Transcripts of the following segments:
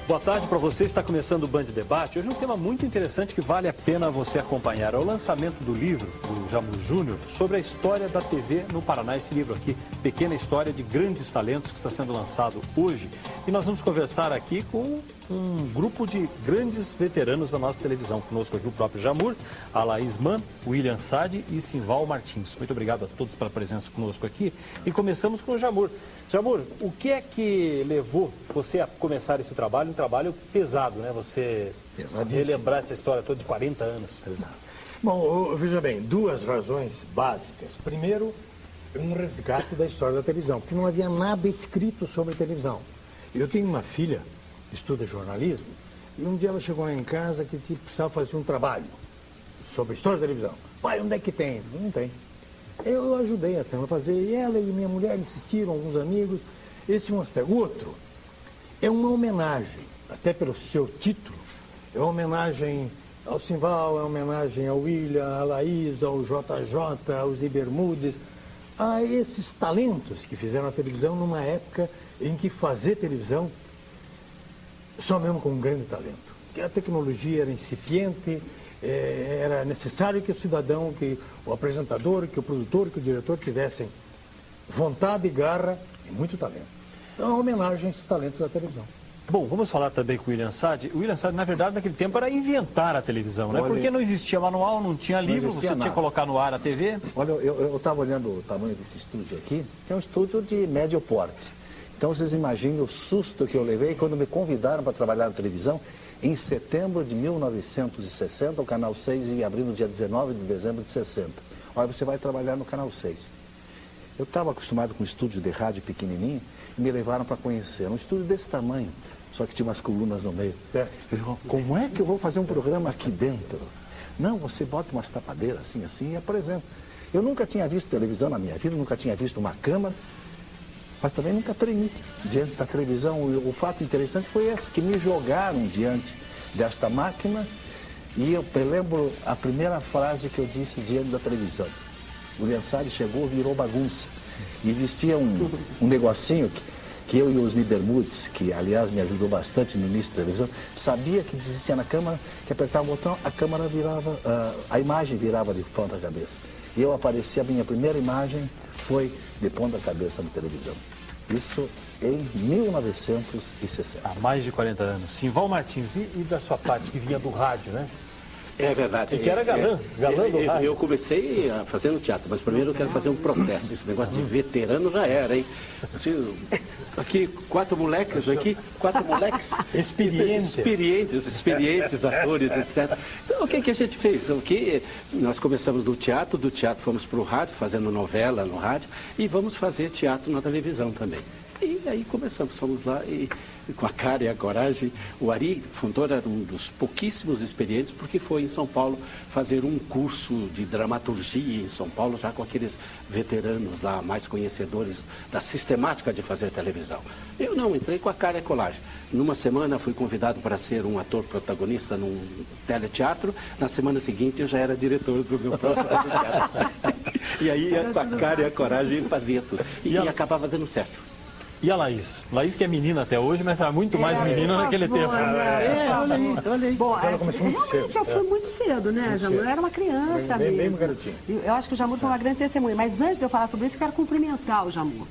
Boa tarde para você, está começando o Band Debate. Hoje é um tema muito interessante que vale a pena você acompanhar. É o lançamento do livro do Jamur Júnior sobre a história da TV no Paraná. Esse livro aqui, Pequena História de Grandes Talentos, que está sendo lançado hoje. E nós vamos conversar aqui com um grupo de grandes veteranos da nossa televisão. Conosco aqui o próprio Jamur, a Laís Mann, o William Sade e Simval Martins. Muito obrigado a todos pela presença conosco aqui. E começamos com o Jamur. Jamur, o que é que levou você a começar esse trabalho? Um trabalho pesado, né? Você relembrar essa história toda de 40 anos. Exato. Bom, veja bem, duas razões básicas. Primeiro, um resgate da história da televisão, porque não havia nada escrito sobre televisão. Eu tenho uma filha que estuda jornalismo, e um dia ela chegou lá em casa que precisava fazer um trabalho sobre a história da televisão. Pai, onde é que tem? Não tem. Eu ajudei até a fazer, e ela e minha mulher insistiram, alguns amigos. Esse é um aspecto. Outro, é uma homenagem, até pelo seu título, é uma homenagem ao Simval, é uma homenagem ao William, à Laís, ao JJ, aos de Bermudes, a esses talentos que fizeram a televisão numa época em que fazer televisão só mesmo com um grande talento. Que a tecnologia era incipiente, era necessário que o cidadão, que o apresentador, que o produtor, que o diretor tivessem vontade, garra e muito talento. Então, é uma homenagem a esses talentos da televisão. Bom, vamos falar também com o William Sade. O William Sade, na verdade, naquele tempo era inventar a televisão, né? Porque não existia manual, não tinha livro, você tinha que colocar no ar a TV. Olha, eu estava olhando o tamanho desse estúdio aqui, que é um estúdio de médio porte. Então, vocês imaginem o susto que eu levei quando me convidaram para trabalhar na televisão. Em setembro de 1960, o Canal 6 ia abrir no dia 19 de dezembro de 60. Olha, você vai trabalhar no Canal 6. Eu estava acostumado com um estúdio de rádio pequenininho e me levaram para conhecer. Um estúdio desse tamanho, só que tinha umas colunas no meio. Eu digo, como é que eu vou fazer um programa aqui dentro? Não, você bota umas tapadeiras assim e apresenta. Eu nunca tinha visto televisão na minha vida, nunca tinha visto uma câmera. Mas também nunca tremi diante da televisão. O fato interessante foi esse, que me jogaram diante desta máquina e eu lembro a primeira frase que eu disse diante da televisão. O William Sade chegou, virou bagunça. E existia um negocinho que eu e os Bermudes, que aliás me ajudou bastante no início da televisão, sabia que existia na câmera, que apertava o botão, a câmera virava, a imagem virava de ponta cabeça. E eu apareci, a minha primeira imagem foi de ponta cabeça na televisão. Isso em 1960. Há mais de 40 anos. Simval Martins, e da sua parte, que vinha do rádio, né? É verdade. E que era galã do rádio. Eu comecei fazendo teatro, mas primeiro eu quero fazer um protesto. Esse negócio de veterano já era, hein? Aqui, quatro moleques. Experientes, atores, etc. Então, o que a gente fez? Nós começamos do teatro fomos para o rádio, fazendo novela no rádio, e vamos fazer teatro na televisão também. E aí começamos, fomos lá e com a cara e a coragem. O Ari Fontoura era um dos pouquíssimos experientes, porque foi em São Paulo fazer um curso de dramaturgia em São Paulo, já com aqueles veteranos lá, mais conhecedores da sistemática de fazer televisão. Eu não, entrei com a cara e a colagem. Numa semana fui convidado para ser um ator protagonista num teleteatro, na semana seguinte eu já era diretor do meu próprio teleteatro. E aí, com a cara e a coragem, fazia tudo. E acabava dando certo. E a Laís? Laís que é menina até hoje, mas era muito mais menina naquele tempo. Olha aí. Bom, ela começou muito realmente cedo. já foi muito cedo, né, Jamur? Eu era uma criança mesmo. Bem garotinho. Eu acho que o Jamur foi uma grande testemunha. Mas antes de eu falar sobre isso, eu quero cumprimentar o Jamur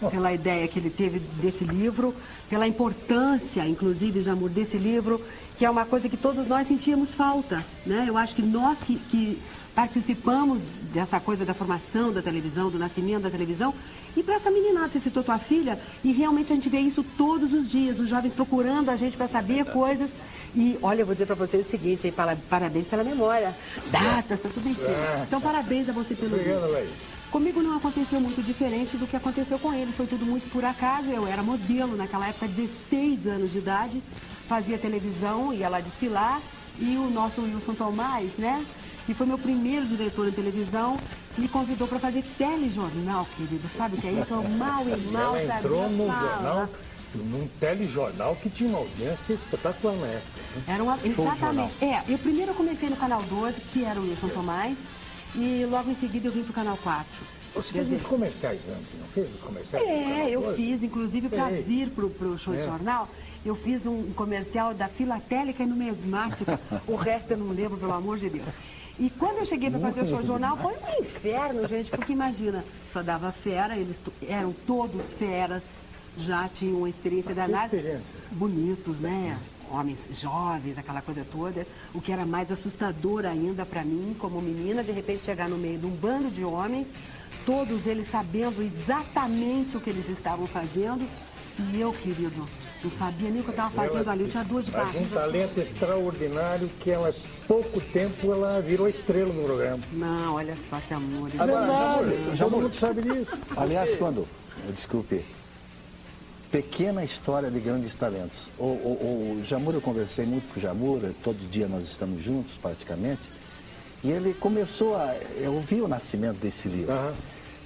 pela ideia que ele teve desse livro, pela importância, inclusive, Jamur, desse livro, que é uma coisa que todos nós sentíamos falta, né? Eu acho que nós que participamos dessa coisa da formação da televisão, do nascimento da televisão, e para essa meninada, você citou tua filha, e realmente a gente vê isso todos os dias, os jovens procurando a gente para saber coisas. E olha, eu vou dizer para vocês o seguinte, hein, parabéns pela memória, datas, tá tudo em cima. Então parabéns a você pelo livro. Comigo não aconteceu muito diferente do que aconteceu com ele, foi tudo muito por acaso. Eu era modelo naquela época, 16 anos de idade, fazia televisão, ia lá desfilar, e o nosso Wilson Tomás, né, que foi meu primeiro diretor de televisão, me convidou para fazer telejornal, querido. Sabe o que é isso? Mal e mal. Ela entrou no jornal, num telejornal que tinha uma audiência espetacular na época. Era exatamente. Eu primeiro comecei no Canal 12, que era o Wilson Tomás, e logo em seguida eu vim para o Canal 4. Você fez uns comerciais antes, não fez os comerciais? Eu fiz, inclusive para vir para o show de jornal, eu fiz um comercial da Filatélica e Numismática, o resto eu não lembro, pelo amor de Deus. E quando eu cheguei para fazer o show de jornal, foi um inferno, gente, porque imagina, só dava fera, eles eram todos feras, já tinham uma experiência danada. Bonitos, né? Homens jovens, aquela coisa toda. O que era mais assustador ainda para mim, como menina, de repente chegar no meio de um bando de homens, todos eles sabendo exatamente o que eles estavam fazendo. E eu, querido, não sabia nem o que eu estava fazendo ali, eu tinha dor de barriga. Um talento extraordinário que ela, pouco tempo, ela virou estrela no programa. Não, olha só que amor. Todo mundo sabe disso. Aliás, desculpe, pequena história de grandes talentos. O Jamur, eu conversei muito com o Jamur, todo dia nós estamos juntos praticamente, e ele começou eu vi o nascimento desse livro.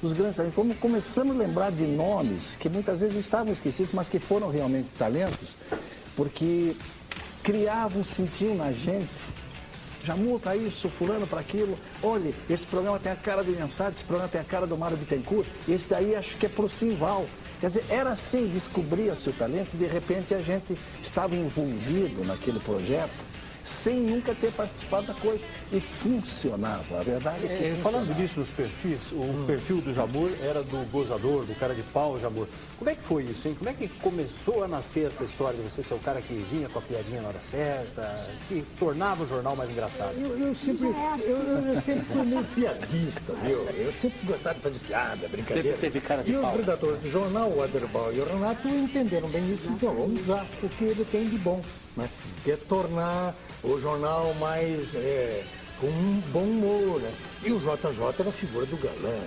Os grandes talentos, como começamos a lembrar de nomes que muitas vezes estavam esquecidos, mas que foram realmente talentos, porque criavam, sentiam na gente, Jamur para isso, fulano para aquilo, olha, esse programa tem a cara do Mensado, esse programa tem a cara do Mário Bittencourt, esse daí acho que é pro Simval. Quer dizer, era assim, descobria-se o talento e de repente a gente estava envolvido naquele projeto, sem nunca ter participado da coisa. E funcionava, a verdade é que funcionava. Falando disso, dos perfis, o perfil do Jamur era do gozador, do cara de pau, Jamur. Como é que foi isso, hein? Como é que começou a nascer essa história de você ser o cara que vinha com a piadinha na hora certa, que tornava o jornal mais engraçado? Eu sempre fui meio piadista, viu? Eu sempre gostava de fazer piada, brincadeira. Sempre teve cara de pau. E os redatores do jornal, o Aderbal e o Renato, entenderam bem isso. Então, vamos usar o que ele tem de bom, né? Que é tornar o jornal mais com um bom humor, né? E o JJ era a figura do galã.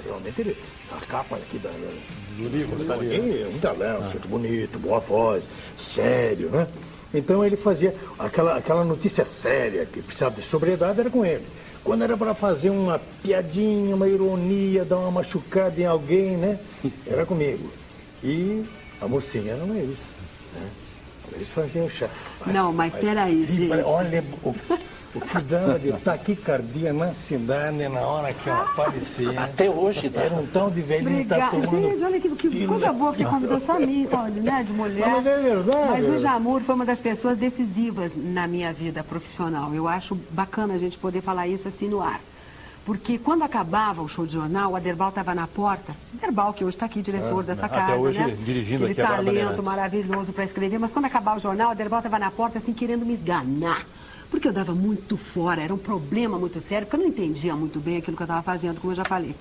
Realmente ele, a capa aqui do livro, é um galã, um sujeito bonito, boa voz, sério, né? Então ele fazia aquela notícia séria que precisava de sobriedade, era com ele. Quando era para fazer uma piadinha, uma ironia, dar uma machucada em alguém, né? Era comigo. E a mocinha não é isso, né? Eles faziam chá. Não, mas peraí, gente. Olha o que dava de taquicardia na cidade na hora que ela aparecia. Até hoje, tá? Era um tal de velhinho tá tomando... Gente, olha que coisa boa que você convidou só a mim, né, de mulher. Mas é verdade. Mas o Jamur foi uma das pessoas decisivas na minha vida profissional. Eu acho bacana a gente poder falar isso assim no ar. Porque quando acabava o show de jornal, o Aderbal estava na porta. Aderbal, que hoje está aqui, diretor dessa casa, até hoje, né? dirigindo aquele aqui a talento maravilhoso para escrever. Mas quando acabava o jornal, o Aderbal estava na porta, assim, querendo me esganar. Porque eu dava muito fora, era um problema muito sério, porque eu não entendia muito bem aquilo que eu estava fazendo, como eu já falei.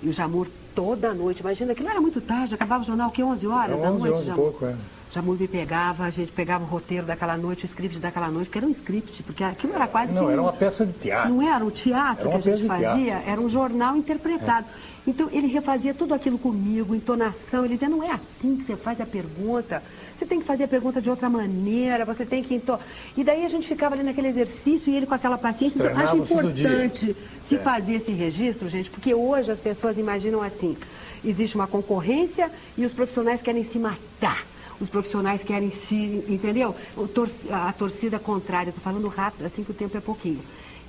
E o Jamur, toda noite, imagina, aquilo era muito tarde, acabava o jornal, que 11 horas da noite, 11 Jamur. pouco, Jamur me pegava, a gente pegava o roteiro daquela noite, o script daquela noite, porque era um script, porque aquilo era quase Não, que... era uma peça de teatro. Não era um teatro que a gente fazia, era um jornal interpretado. Então, ele refazia tudo aquilo comigo, entonação, ele dizia, não é assim que você faz a pergunta, você tem que fazer a pergunta de outra maneira, você tem que... E daí a gente ficava ali naquele exercício e ele com aquela paciência. Então, acho importante se fazer esse registro, gente, porque hoje as pessoas imaginam assim, existe uma concorrência e os profissionais querem se matar. Os profissionais querem se, entendeu? A torcida contrária, estou falando rápido, assim que o tempo é pouquinho.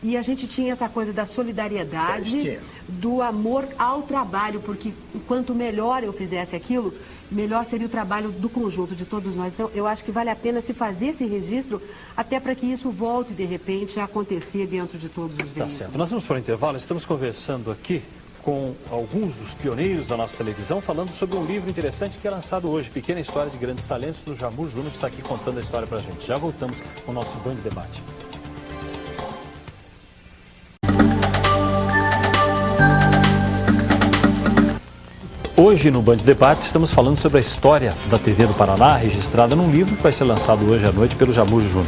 E a gente tinha essa coisa da solidariedade, do amor ao trabalho, porque quanto melhor eu fizesse aquilo, melhor seria o trabalho do conjunto de todos nós. Então, eu acho que vale a pena se fazer esse registro, até para que isso volte, de repente, a acontecer dentro de todos os veículos. Tá certo. Nós vamos para o intervalo, estamos conversando aqui com alguns dos pioneiros da nossa televisão, falando sobre um livro interessante que é lançado hoje, Pequena História de Grandes Talentos, do Jamur Júnior, que está aqui contando a história para a gente. Já voltamos com o nosso Band Debate. Hoje no Band Debate estamos falando sobre a história da TV do Paraná, registrada num livro que vai ser lançado hoje à noite pelo Jamur Júnior.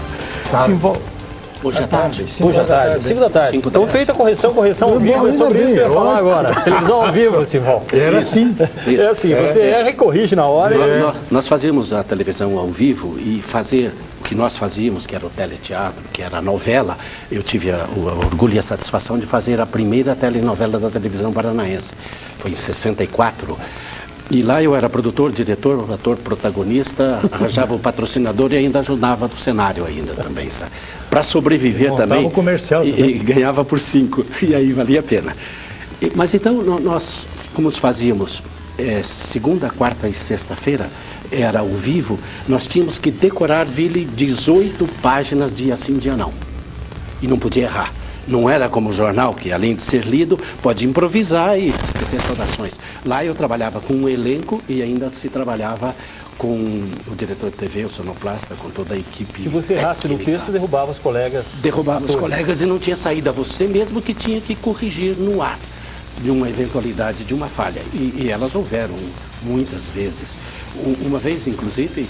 Hoje à tarde. Hoje à tarde, 5 da tarde. Então, feita a correção ao vivo, é sobre isso que eu ia falar agora. Televisão ao vivo, Simval. Era assim. É assim, você erra e corrige na hora. Nós fazíamos a televisão ao vivo e fazer o que nós fazíamos, que era o teleteatro, que era a novela. Eu tive o orgulho e a satisfação de fazer a primeira telenovela da televisão paranaense. Foi em 64. E lá eu era produtor, diretor, ator, protagonista, arranjava o patrocinador e ainda ajudava no cenário ainda também, sabe? Para sobreviver também. Comercial e ganhava por 5, e aí valia a pena. Mas então, nós, como fazíamos segunda, quarta e sexta-feira, era ao vivo, nós tínhamos que decorar 18 páginas dia sim, dia não. E não podia errar. Não era como o jornal, que além de ser lido, pode improvisar e ter saudações. Lá eu trabalhava com um elenco e ainda se trabalhava com o diretor de TV, o sonoplasta, com toda a equipe. Se você errasse no texto, derrubava os colegas. Derrubava os colegas e não tinha saída. Você mesmo que tinha que corrigir no ar de uma eventualidade, de uma falha. E elas houveram muitas vezes. Uma vez, inclusive,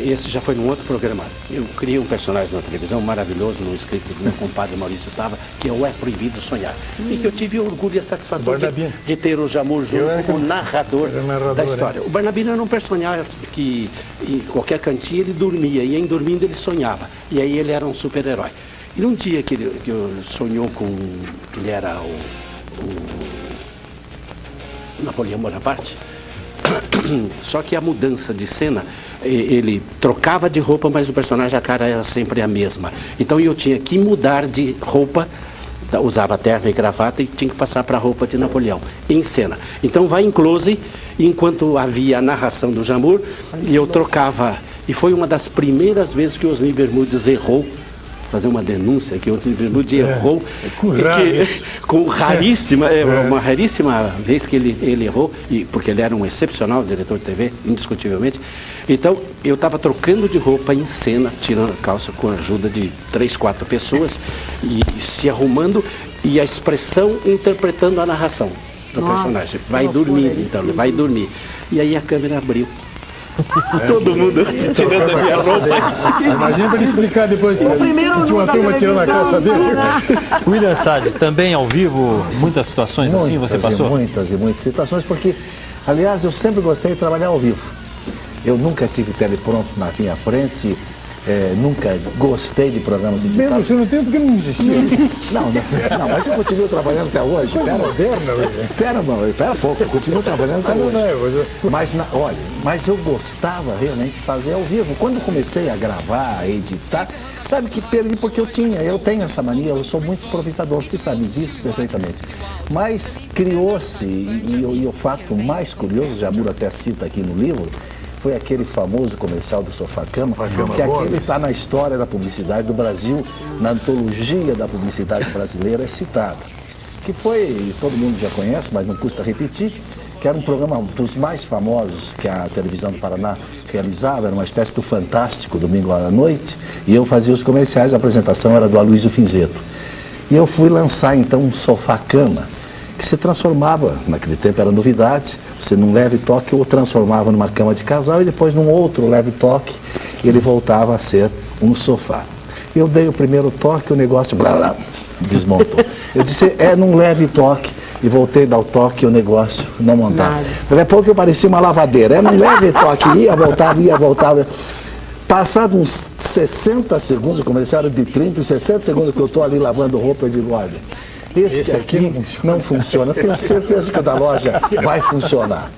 esse já foi num outro programa. Eu criei um personagem na televisão maravilhoso, num script do meu compadre Maurício Tava, que é o É Proibido Sonhar. E que eu tive orgulho e a satisfação de ter o Jamur Júnior como narrador da história. O Barnabino era um personagem que, em qualquer cantinho, ele dormia. E em dormindo, ele sonhava. E aí ele era um super-herói. E num dia que ele sonhou com... Ele era o Napoleão Bonaparte. Só que a mudança de cena, ele trocava de roupa, mas o personagem, a cara era sempre a mesma. Então eu tinha que mudar de roupa, usava terno e gravata e tinha que passar para a roupa de Napoleão, em cena. Então vai em close, enquanto havia a narração do Jamur, e eu trocava. E foi uma das primeiras vezes que o Osni Bermudes errou. Fazer uma denúncia que o Osni Bermudes errou, com raríssima, uma raríssima vez que ele errou, porque ele era um excepcional diretor de TV, indiscutivelmente. Então, eu estava trocando de roupa em cena, tirando a calça com a ajuda de 3, 4 pessoas, e se arrumando, e a expressão interpretando a narração do personagem. Vai dormir, então, ele vai dormir. E aí a câmera abriu. Todo mundo tirando a minha roupa. Imagina para ele explicar depois. O primeiro tinha uma turma tirando a calça dele. William Sade, também ao vivo, muitas situações assim você passou? Muitas situações, porque, aliás, eu sempre gostei de trabalhar ao vivo. Eu nunca tive teleprompter na minha frente, nunca gostei de programas editados. Mesmo você não tem porque não existia. Não, mas eu continuo trabalhando até hoje. Coisa moderna, Pera pouco, eu continuo trabalhando até hoje. Mas eu gostava realmente de fazer ao vivo. Quando comecei a gravar, a editar, sabe que perdi porque eu tenho essa mania, eu sou muito improvisador, você sabe disso perfeitamente. Mas criou-se, e o fato mais curioso, Jamur até cita aqui no livro, foi aquele famoso comercial do Sofá-Cama, que aquele está na história da publicidade do Brasil, na antologia da publicidade brasileira, é citado. Que foi, todo mundo já conhece, mas não custa repetir, que era um programa dos mais famosos que a televisão do Paraná realizava, era uma espécie do Fantástico, domingo à noite, e eu fazia os comerciais, a apresentação era do Aloysio Finzetto. E eu fui lançar então um Sofá-Cama, que se transformava, naquele tempo era novidade, você num leve toque ou transformava numa cama de casal e depois num outro leve toque ele voltava a ser um sofá. Eu dei o primeiro toque, o negócio desmontou. Eu disse, num leve toque, e voltei a dar o toque e o negócio não montava. Daqui a pouco eu parecia uma lavadeira, num leve toque, ia, voltava. Passado uns 60 segundos, o comercial era de 30, 60 segundos que eu estou ali lavando roupa, eu digo, olha, esse aqui não funciona. Tenho certeza que o da loja vai funcionar.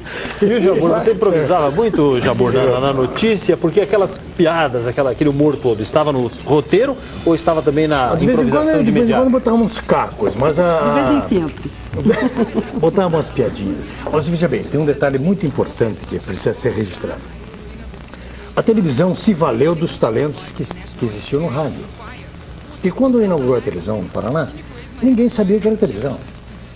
E o Jamur, você improvisava muito, Jamur, na notícia, porque aquelas piadas, aquele humor todo, estava no roteiro ou estava também na improvisação de imediato? De vez em quando botava uns cacos, mas De vez em sempre. botava umas piadinhas. Mas veja bem, tem um detalhe muito importante que precisa ser registrado. A televisão se valeu dos talentos que existiam no rádio. E quando inaugurou a televisão no Paraná, ninguém sabia que era televisão.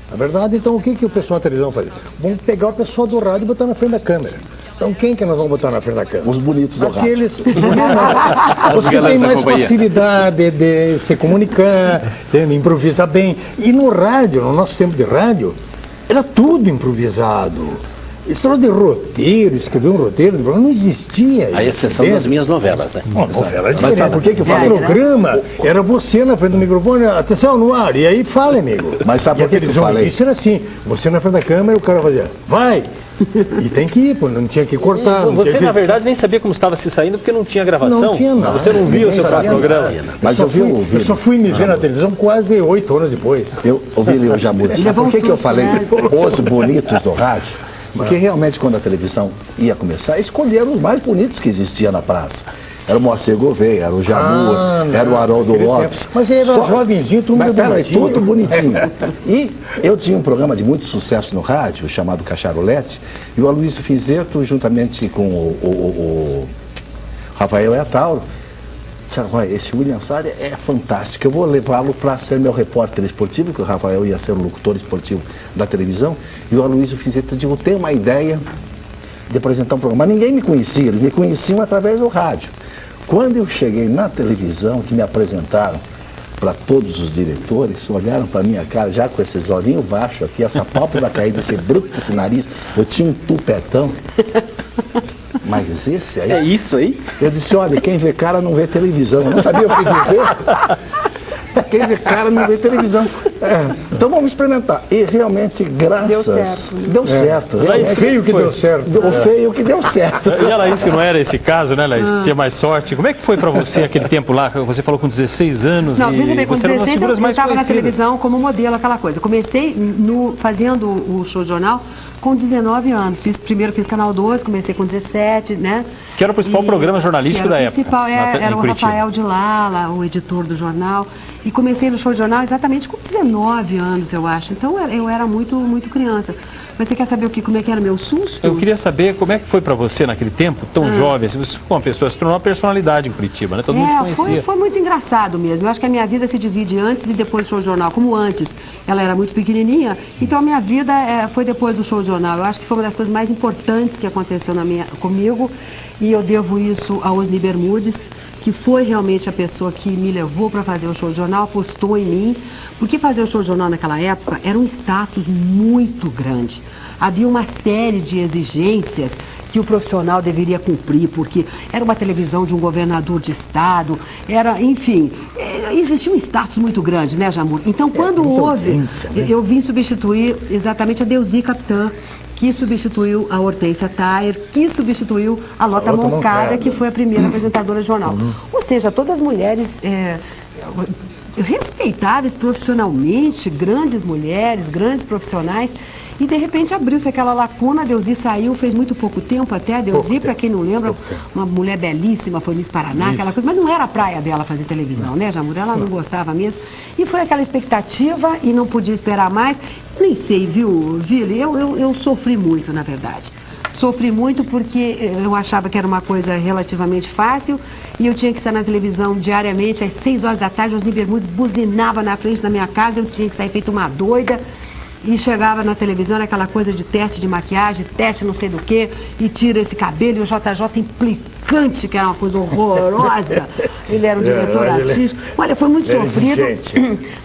Na verdade, então, o que o pessoal da televisão fazia? Vamos pegar o pessoal do rádio e botar na frente da câmera. Então, quem que nós vamos botar na frente da câmera? Os bonitos do rádio. Os que têm mais facilidade de se comunicar, de improvisar bem. E no rádio, no nosso tempo de rádio, era tudo improvisado. História de roteiro, escrever um roteiro, não existia. A exceção das minhas novelas, né? Uma novela é diferente. Mas sabe por que eu falei? O programa era você na frente do microfone, atenção, no ar, e aí fala, amigo. Mas sabe por que eu falei? Isso era assim, você na frente da câmera, o cara fazia, vai! E tem que ir, pô, não tinha que cortar. Você, na verdade, nem sabia como estava se saindo, porque não tinha gravação. Não tinha nada. Você não via o seu próprio programa. Mas eu só fui me ver na televisão quase 8 anos depois. Eu ouvi o Jamur. Sabe por que eu falei os bonitos do rádio? Porque realmente quando a televisão ia começar, escolheram os mais bonitos que existiam na praça. Era o Moacir Gouveia, era o Jamur, era o Haroldo Lopes. Mas ele era jovenzinho, tudo muito bonitinho. Tudo bonitinho. E eu tinha um programa de muito sucesso no rádio, chamado Cacharolete, e o Aloysio Fizeto, juntamente com o Rafael Eatauro, disseram, esse William Sade é fantástico, eu vou levá-lo para ser meu repórter esportivo, que o Rafael ia ser o locutor esportivo da televisão, e o Aloysio Fizeto disse, eu tenho uma ideia de apresentar um programa. Mas ninguém me conhecia, eles me conheciam através do rádio. Quando eu cheguei na televisão, que me apresentaram para todos os diretores, olharam para minha cara, já com esses olhinhos baixos aqui, essa pálpebra caída, esse bruto desse nariz, eu tinha um tupetão. Mas esse aí... É isso aí? Eu disse, olha, quem vê cara não vê televisão. Eu não sabia o que dizer. Quem vê cara não vê televisão. Então vamos experimentar. E realmente, graças... Deu certo. O feio que deu certo. O feio que deu certo. E a Laís, que não era esse caso, né, Laís? Que tinha mais sorte. Como é que foi para você aquele tempo lá? Você falou com 16 anos não, e bem, com você era uma das 16 figuras mais estava na conhecidas. televisão como modelo, aquela coisa. Comecei fazendo o show jornal com 19 anos. Primeiro fiz Canal 12, comecei com 17, né? Que era o principal programa jornalístico da época. Era o Rafael de Lala, o editor do jornal. E comecei no show de jornal exatamente com 19 anos, eu acho. Então eu era muito, muito criança. Mas você quer saber como é que era meu susto? Eu queria saber como é que foi para você naquele tempo, tão jovem, assim, você foi uma pessoa, se tornou uma personalidade em Curitiba, né? Todo mundo te conhecia. Foi muito engraçado mesmo. Eu acho que a minha vida se divide antes e depois do show de jornal. Como antes, ela era muito pequenininha, então a minha vida foi depois do show de jornal. Eu acho que foi uma das coisas mais importantes que aconteceu comigo e eu devo isso a Osni Bermudes, que foi realmente a pessoa que me levou para fazer o show de jornal, apostou em mim, porque fazer o show de jornal naquela época era um status muito grande. Havia uma série de exigências que o profissional deveria cumprir, porque era uma televisão de um governador de estado, enfim, existia um status muito grande, né, Jamur? Então, quando houve, eu vim substituir exatamente a Deusi Capitã, que substituiu a Hortência Thayer, que substituiu a Lota Moncada, que foi a primeira apresentadora de jornal. Ou seja, todas mulheres respeitáveis profissionalmente, grandes mulheres, grandes profissionais, e de repente abriu-se aquela lacuna, a Deusi saiu, fez muito pouco tempo até, a Deusi, para quem não lembra, uma mulher belíssima, foi Miss Paraná, aquela coisa, mas não era a praia dela fazer televisão, né, Jamur? Ela não gostava mesmo, e foi aquela expectativa e não podia esperar mais. Nem sei, viu, Vili? Eu sofri muito, na verdade. Sofri muito porque eu achava que era uma coisa relativamente fácil e eu tinha que estar na televisão diariamente, às 6 horas da tarde, Osni Bermudes buzinava na frente da minha casa, eu tinha que sair feito uma doida. E chegava na televisão, era aquela coisa de teste de maquiagem, teste não sei do que, e tira esse cabelo, e o JJ implicante, que era uma coisa horrorosa. Ele era o diretor artístico. Olha, foi muito sofrido,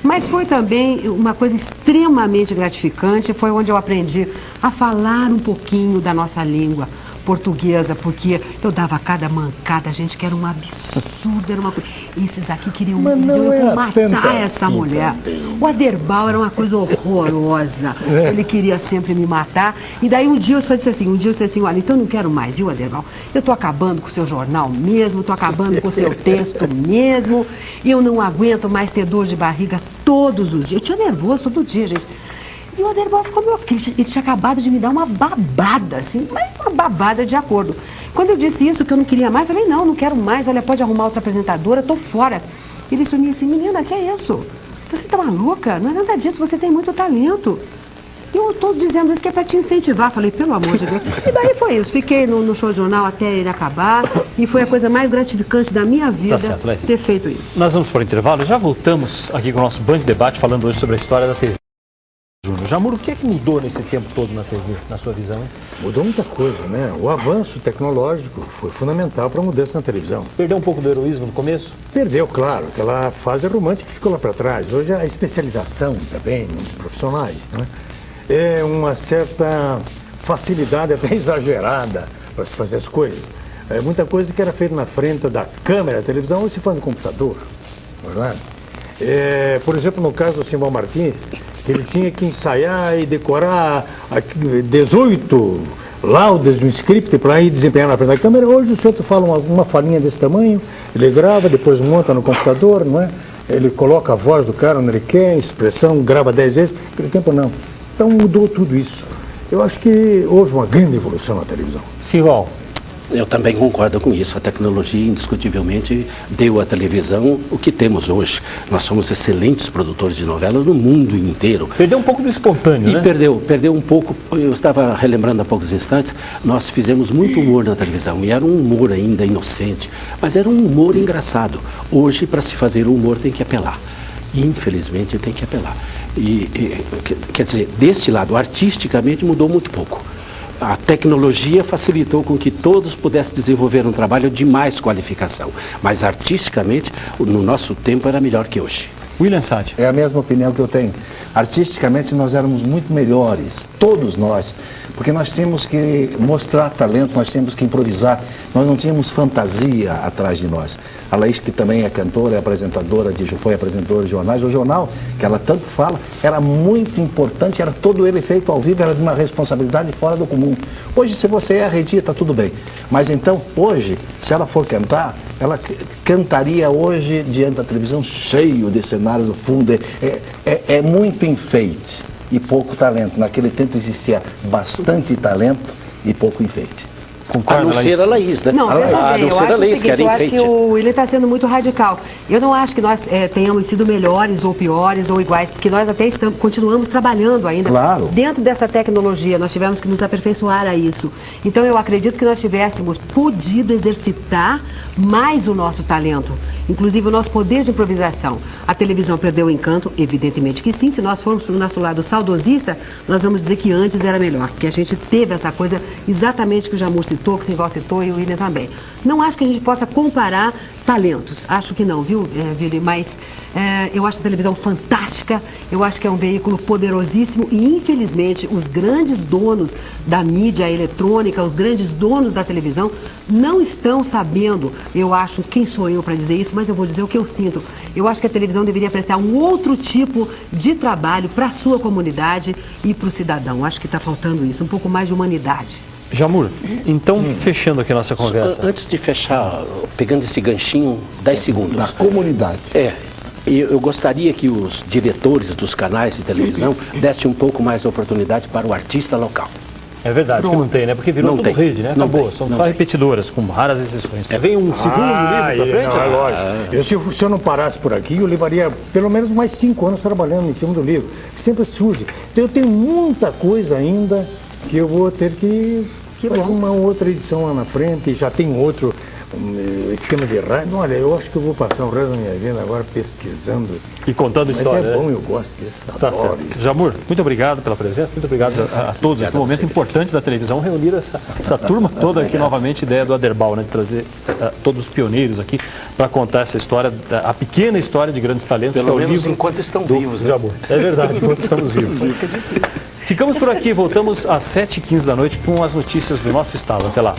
mas foi também uma coisa extremamente gratificante, foi onde eu aprendi a falar um pouquinho da nossa língua portuguesa, porque eu dava cada mancada, gente, que era um absurdo, era uma coisa. Esses aqui queriam matar essa mulher. O Aderbal era uma coisa horrorosa. Ele queria sempre me matar. E daí um dia eu disse assim, olha, então eu não quero mais, viu, Aderbal? Eu tô acabando com o seu jornal mesmo, tô acabando com o seu texto mesmo, eu não aguento mais ter dor de barriga todos os dias. Eu tinha nervoso todo dia, gente. E o Aderbal ficou meio... Ele tinha acabado de me dar uma babada, assim, mas uma babada de acordo. Quando eu disse isso, que eu não queria mais, eu falei, não quero mais, olha, pode arrumar outra apresentadora, tô fora. Ele disse assim, menina, que é isso? Você tá maluca? Não é nada disso, você tem muito talento. E eu tô dizendo isso que é para te incentivar. Falei, pelo amor de Deus. E daí foi isso, fiquei no show jornal até ele acabar, e foi a coisa mais gratificante da minha vida ter feito isso. Nós vamos para o intervalo, já voltamos aqui com o nosso Band Debate, falando hoje sobre a história da TV. Jamur, o que é que mudou nesse tempo todo na TV, na sua visão? Hein? Mudou muita coisa, né? O avanço tecnológico foi fundamental para a mudança na televisão. Perdeu um pouco do heroísmo no começo? Perdeu, claro. Aquela fase romântica que ficou lá para trás. Hoje a especialização também dos profissionais, né? É uma certa facilidade até exagerada para se fazer as coisas. É muita coisa que era feita na frente da câmera da televisão, hoje se faz no computador, não é verdade? Por exemplo, no caso do Simão Martins, ele tinha que ensaiar e decorar 18 laudas, um script para ir desempenhar na frente da câmera. Hoje o senhor fala uma falinha desse tamanho, ele grava, depois monta no computador, não é? Ele coloca a voz do cara onde ele quer, expressão, grava 10 vezes. Naquele tempo não. Então mudou tudo isso. Eu acho que houve uma grande evolução na televisão. Simval. Eu também concordo com isso. A tecnologia, indiscutivelmente, deu à televisão o que temos hoje. Nós somos excelentes produtores de novelas no mundo inteiro. Perdeu um pouco do espontâneo, né? E perdeu um pouco. Eu estava relembrando há poucos instantes, nós fizemos muito humor na televisão. E era um humor ainda inocente, mas era um humor engraçado. Hoje, para se fazer o humor, tem que apelar. Infelizmente, tem que apelar. Quer dizer, deste lado, artisticamente, mudou muito pouco. A tecnologia facilitou com que todos pudessem desenvolver um trabalho de mais qualificação. Mas artisticamente, no nosso tempo, era melhor que hoje. William Sade. É a mesma opinião que eu tenho. Artisticamente nós éramos muito melhores, todos nós, porque nós tínhamos que mostrar talento, nós tínhamos que improvisar, nós não tínhamos fantasia atrás de nós. A Laís, que também é cantora, é apresentadora, foi apresentadora de jornais, o jornal, que ela tanto fala, era muito importante, era todo ele feito ao vivo, era de uma responsabilidade fora do comum. Hoje, se você erra e dia, está tudo bem. Mas então, hoje, se ela for cantar, ela cantaria hoje diante da televisão cheio de cenários no fundo. É muito enfeite e pouco talento. Naquele tempo existia bastante talento e pouco enfeite. A não ser a Laís, né? Não, veja A bem, não eu ser acho a Laís, o que era seguinte, eu acho enfeite. que o William está sendo muito radical. Eu não acho que nós tenhamos sido melhores ou piores ou iguais, porque nós até continuamos trabalhando ainda. Claro. Dentro dessa tecnologia, nós tivemos que nos aperfeiçoar a isso. Então, eu acredito que nós tivéssemos podido exercitar mais o nosso talento, inclusive o nosso poder de improvisação. A televisão perdeu o encanto? Evidentemente que sim. Se nós formos para o nosso lado saudosista, nós vamos dizer que antes era melhor, porque a gente teve essa coisa exatamente que o Jamur citou, que o Simval citou e o William também. Não acho que a gente possa comparar talentos, acho que não, viu, Vili? Mas eu acho a televisão fantástica, eu acho que é um veículo poderosíssimo e, infelizmente, os grandes donos da mídia eletrônica, os grandes donos da televisão, não estão sabendo, eu acho, quem sou eu para dizer isso, mas eu vou dizer o que eu sinto. Eu acho que a televisão deveria prestar um outro tipo de trabalho para a sua comunidade e para o cidadão. Acho que está faltando isso, um pouco mais de humanidade. Jamur, então, fechando aqui a nossa conversa. Antes de fechar, pegando esse ganchinho, 10 segundos. Da comunidade. Eu gostaria que os diretores dos canais de televisão dessem um pouco mais de oportunidade para o artista local. É verdade que não tem, né? Porque virou tudo rede, né? Acabou, são só repetidoras, com raras exceções. Vem um segundo livro pra frente? Não, é lógico. Se eu não parasse por aqui, eu levaria pelo menos mais 5 anos trabalhando em cima do livro. Sempre surge. Então, eu tenho muita coisa ainda que eu vou ter que fazer uma outra edição lá na frente. Já tem outro esquemas de rádio. Olha, eu acho que eu vou passar o resto da minha vida agora pesquisando. E contando história. Mas é bom, eu gosto disso. Tá certo. Jamur, muito obrigado pela presença, muito obrigado a todos. É um momento importante da televisão, reunir essa turma toda aqui novamente, ideia do Aderbal, né, de trazer todos os pioneiros aqui para contar essa história, a pequena história de grandes talentos. Pelo que é o menos livro enquanto estão vivos, né? Jamur. É verdade, enquanto estamos vivos. Ficamos por aqui, voltamos às 7h15 da noite com as notícias do nosso estado. Até lá.